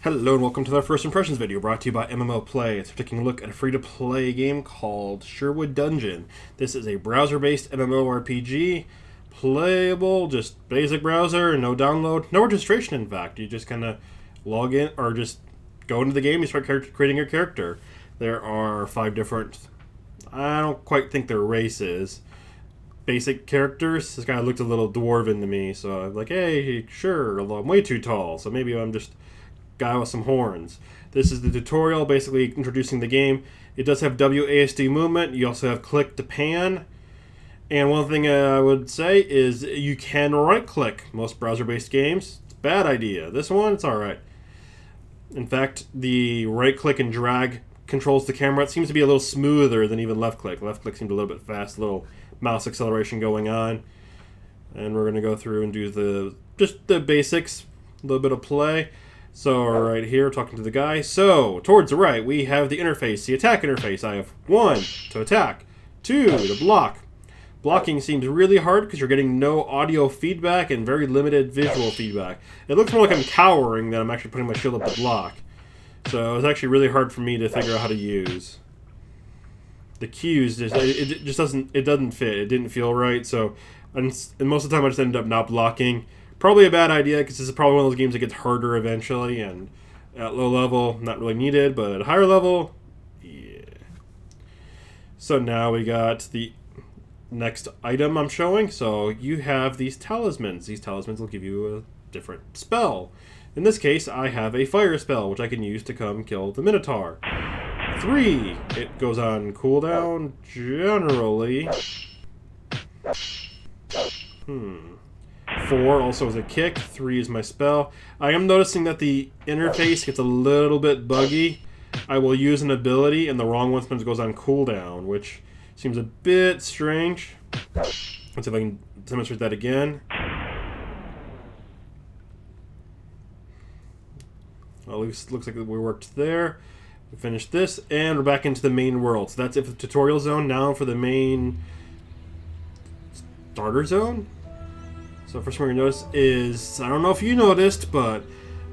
Hello and welcome to our first impressions video brought to you by MMOPlay. It's taking a look at a free-to-play game called Sherwood Dungeon. This is a browser-based MMORPG, playable, just basic browser, no download, no registration in fact. You just kind of log in or just go into the game and start creating your character. There are 5 different, I don't quite think they're races, basic characters. This guy looked a little dwarven to me, so I'm like, hey, sure, although I'm way too tall, so maybe I'm just guy with some horns. This is the tutorial, basically introducing the game. It does have WASD movement. You also have click to pan. And one thing I would say is you can right click. Most browser-based games, it's a bad idea. This one, it's alright. In fact, the right click and drag controls the camera. It seems to be a little smoother than even left click. Left click seems a little bit fast, a little mouse acceleration going on. And we're going to go through and do just the basics, a little bit of play. So right here, talking to the guy. So towards the right, we have the interface, the attack interface. I have 1 to attack, 2 to block. Blocking seems really hard because you're getting no audio feedback and very limited visual feedback. It looks more like I'm cowering than I'm actually putting my shield up to block. So it's actually really hard for me to figure out how to use. The cues, it just doesn't fit. It didn't feel right. So, and most of the time I just ended up not blocking. Probably a bad idea because this is probably one of those games that gets harder eventually, and at low level, not really needed, but at higher level, yeah. So now we got the next item I'm showing. So you have these talismans. These talismans will give you a different spell. In this case, I have a fire spell, which I can use to come kill the Minotaur. 3, it goes on cooldown generally. 4 also is a kick. 3 is my spell. I am noticing that the interface gets a little bit buggy. I will use an ability and the wrong one sometimes goes on cooldown, which seems a bit strange. Let's see if I can demonstrate that again. Well, it looks like we worked there. We finished this, and we're back into the main world. So that's it for the tutorial zone. Now for the main starter zone. So first thing we're going to notice is, I don't know if you noticed, but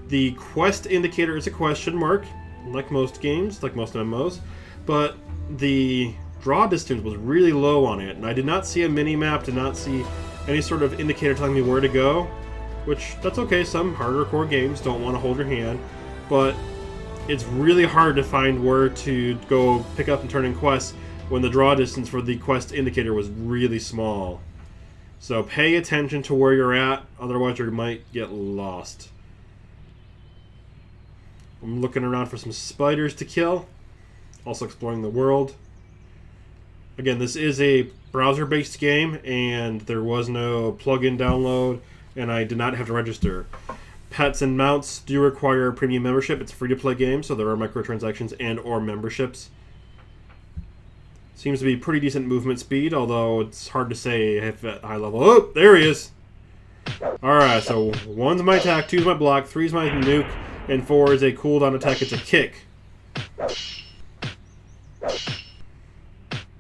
the quest indicator is a question mark, like most games, like most MMOs, but the draw distance was really low on it, and I did not see a mini-map, did not see any sort of indicator telling me where to go, which, that's okay, some harder core games don't want to hold your hand, but it's really hard to find where to go pick up and turn in quests when the draw distance for the quest indicator was really small. So pay attention to where you're at, otherwise you might get lost. I'm looking around for some spiders to kill, also exploring the world. Again, this is a browser-based game, and there was no plugin download, and I did not have to register. Pets and mounts do require a premium membership. It's a free-to-play game, so there are microtransactions and or memberships. Seems to be pretty decent movement speed, although it's hard to say if at high level. Oh, there he is! Alright, so 1's my attack, 2's my block, 3's my nuke, and 4 is a cooldown attack. It's a kick. So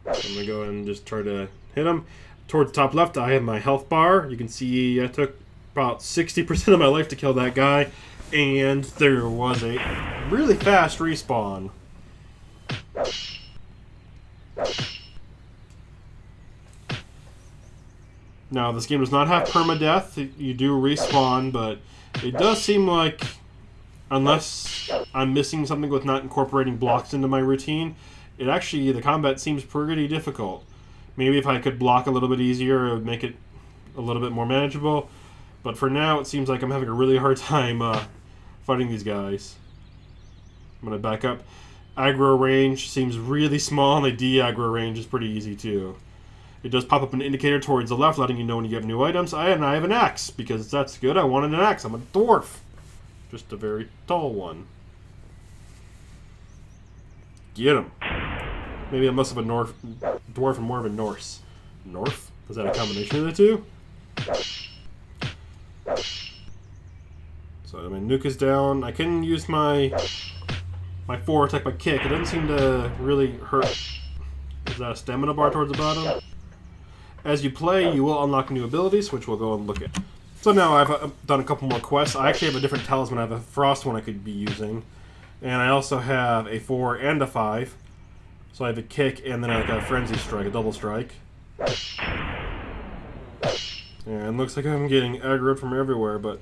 I'm going to go ahead and just try to hit him. Towards the top left, I have my health bar. You can see I took about 60% of my life to kill that guy, and there was a really fast respawn. Now, this game does not have permadeath. You do respawn, but it does seem like, unless I'm missing something with not incorporating blocks into my routine, the combat seems pretty difficult. Maybe if I could block a little bit easier, it would make it a little bit more manageable. But for now, it seems like I'm having a really hard time fighting these guys. I'm going to back up. Aggro range seems really small, and the de-aggro range is pretty easy too. It does pop up an indicator towards the left, letting you know when you have new items. And I have an axe, because that's good. I wanted an axe. I'm a dwarf. Just a very tall one. Get him. Maybe I'm less of a dwarf and more of a Norse. North? Is that a combination of the two? So my nuke is down. I can use my 4 attack by kick. It doesn't seem to really hurt. Is that a stamina bar towards the bottom? As you play, you will unlock new abilities, which we'll go and look at. So now I've done a couple more quests. I actually have a different talisman. I have a frost one I could be using. And I also have a 4 and a 5. So I have a kick and then I got a frenzy strike, a double strike. And looks like I'm getting aggroed from everywhere, but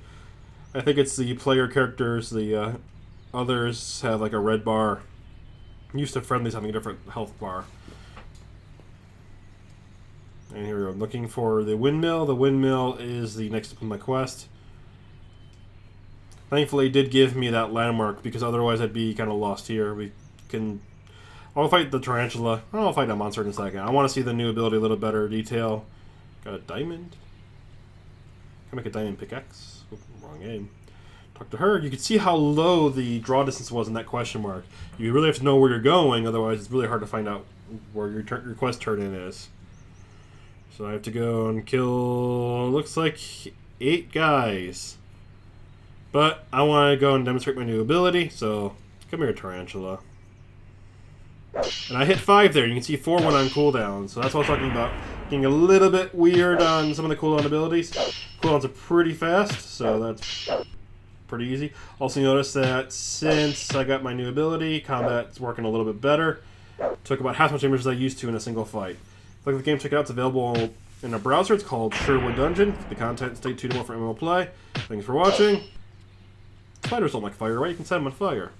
I think it's the player characters. The others have like a red bar. I'm used to friendlies having a different health bar. And here we go. I'm looking for the windmill. The windmill is the next step on my quest. Thankfully, it did give me that landmark because otherwise I'd be kind of lost here. We can... I'll fight the tarantula. I'll fight a monster in a second. I want to see the new ability a little better detail. Got a diamond. Can I make a diamond pickaxe? Oops, wrong game. Talk to her. You can see how low the draw distance was in that question mark. You really have to know where you're going, otherwise it's really hard to find out where your quest turn-in is. So I have to go and kill, looks like 8 guys. But I want to go and demonstrate my new ability, so come here, tarantula. And I hit 5 there. You can see 4 went on cooldown, so that's what I was talking about. Getting a little bit weird on some of the cooldown abilities. Cooldowns are pretty fast, so that's pretty easy. Also notice that since I got my new ability, combat's working a little bit better. Took about half as much damage as I used to in a single fight. If you like the game, check it out. It's available in a browser. It's called Sherwood Dungeon. The content, stay tuned more for MMO Play. Thanks for watching. Spiders don't like fire, right? You can set them on fire.